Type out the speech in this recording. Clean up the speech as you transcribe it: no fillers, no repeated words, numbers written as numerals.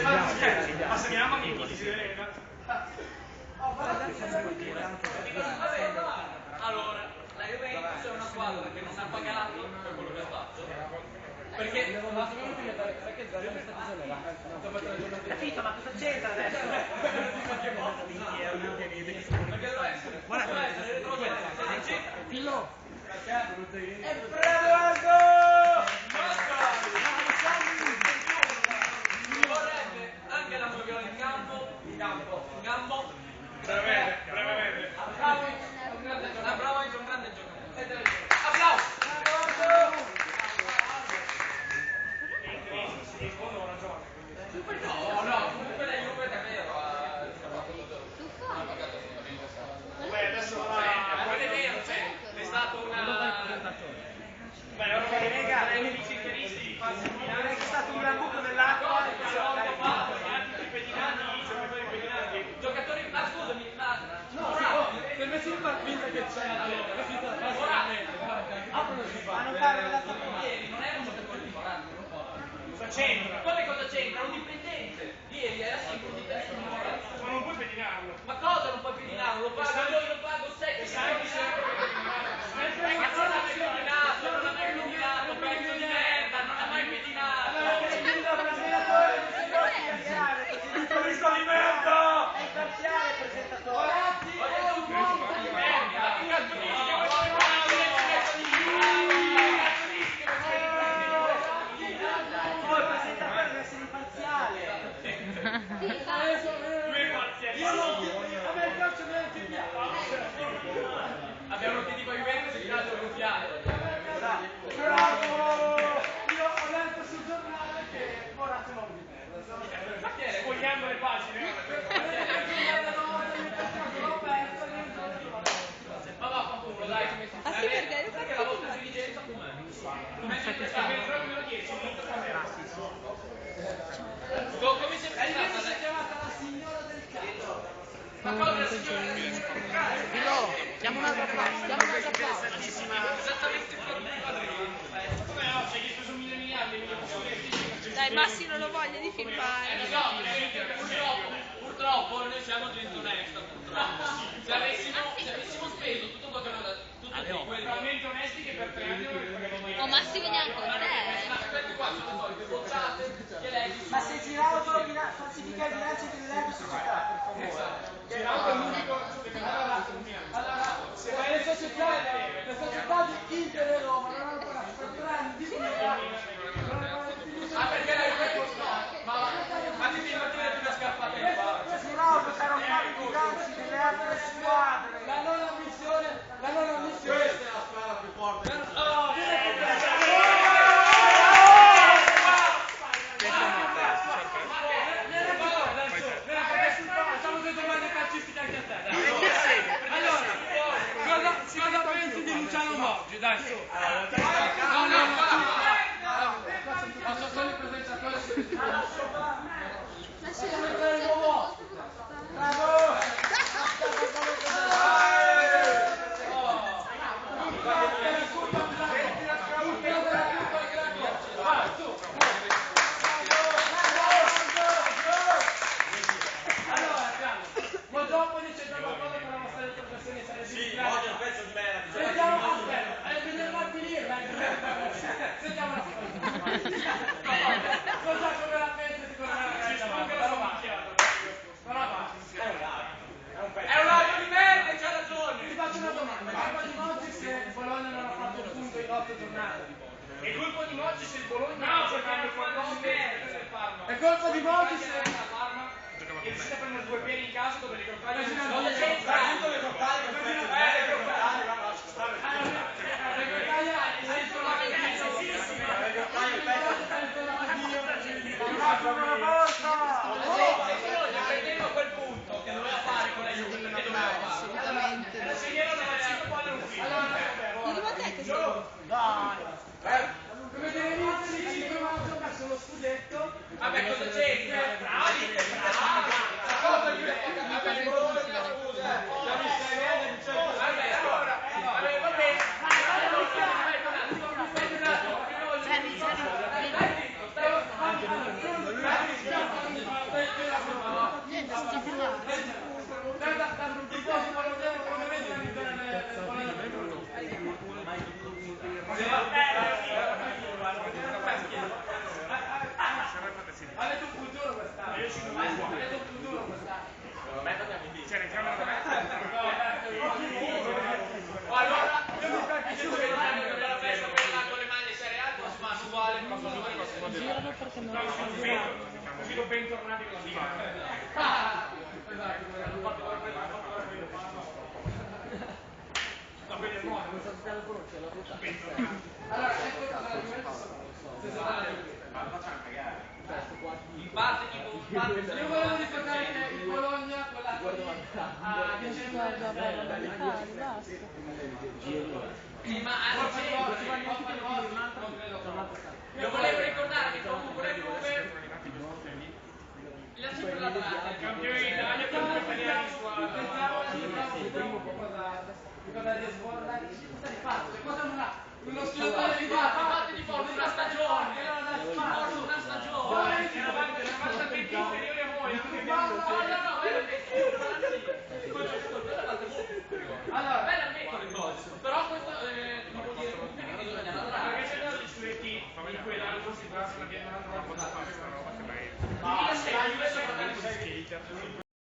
Ma se mia mamma mi dice allora, la Juventus è una squadra che non ha pagato per quello che ha fatto. Perché Ma cosa c'entra adesso? perché doveva essere Dillo! e bravo Aldo! Mi vorrebbe anche la Moviola in campo. brevemente. Abramovic è un grande giocatore. Applauso! Ho ragione. No, comunque la Juve davvero ha pagato assolutamente. Beh, adesso Non è vero, è stato una... Beh, ora che lega i nemici interisti farsi Non è stato un gran buco nell'acqua. Giocatori, ma scusami, Se invece di far finta che c'è la ma non parlo della ieri, non è un giocatore di 40, non può. cosa c'entra? Come cosa c'entra? È un dipendente. Ieri era singolo di testa. Ma non puoi pedinarlo. Ma cosa non puoi pedinarlo? Lo pago io, lo pago 7 Sai sempre che pedinarlo. ma non ha mai pedinato, pezzo di merda, non ha mai pedinato. Turista di merda! È imparziale il presentatore. Oh, il presentatore deve essere imparziale. A me il calcio mi anche Abbiamo un tipo Juventus in calcio gonfiato. Bravo! Io ho letto sul giornale che Moratti è un uomo di merda. Spogliando le pagine. Ma vaffanculo, dai. Ah sì, perché? Perché la vostra dirigenza com'è? Come si è chiamata la signora del calcio. Ma cosa è la signora del Diamo un'altra applauso. esattamente come il padrino. Come no? C'è chi ha preso 1.000 miliardi, Dai, Massi non lo voglio di filmare. Purtroppo noi siamo gente onesta, purtroppo. Se avessimo speso tutto quello che aveva tutti quelli talmente onesti che per 3 anni non li pagano. Oh, Massi veniamo con te. questi qua sono solite bocciate che lei Ma se Giraudo falsifica i bilanci dell'elenco società, per favore. Giraudo è l'unico che Allora, se vai le società di Inter e Roma non hanno pagato per 3 anni di fila. perché lei è costato? Ma ti devi mettere più una scappata in faccia. Giraudo sarà fare i bilanci delle altre squadre. La non ammissione. Questa è la squadra più forte. Facciamo due domande calcistiche anche a te. Allora, cosa pensi di Luciano Moggi? Dai, su. Posso solo il presentatore Bravo! Ma dopo dice qualcosa per la vostra interpretazione sarebbe Sì, oggi è un pezzo di merda. sentiamo, aspetta, vediamo a finire, dai. Sentiamo la non so come la pensi, secondo me la È un lago di merda e c'ha ragione. Ti faccio una domanda, è colpa di Moggi se il Bologna non ha fatto il punto in 8 giornate? È colpa di Moggi se il Bologna non giocando quando del Parma. È colpa di Moggi se... E riuscite a prendere 2 piedi in casa dove le cortaglie Non le c'entra. le cortaglie, Prendendo quel punto che doveva fare con la Juve, perché doveva fare. Assolutamente. Se erano da 5 quadri un film. Diremo a te che sei. come dire l'inizio di 5 maggio verso lo scudetto. Vabbè, cosa c'entra? Bravi! La cosa che vabbè, il Bologna scusa. Vabbè, allora, va bene. Senti, senti. che non No, lo sono so. così lo bentornati con la squadra. Esatto, hanno fatto la No, quello è nuovo. allora, ecco cosa la Juventus In parte tipo un parte io volevo ricordare che il Bologna quell'anno lì a dicembre Guarda, bella, basta. sì, ma io volevo ricordare che comunque la Juve la cifra la data Campione d'Italia per due italiani in squadra. cosa di sbordare cosa di fatto cioè cosa non ha uno sono cose di fatti di forza una stagione forse una stagione Eravate talmente inferiori a voi, anche allora bella metto le cose però questo devo dire comunque che bisogna lavorare perché c'è degli studenti in quell'anno si passano che non hanno fatto la Juve secondo me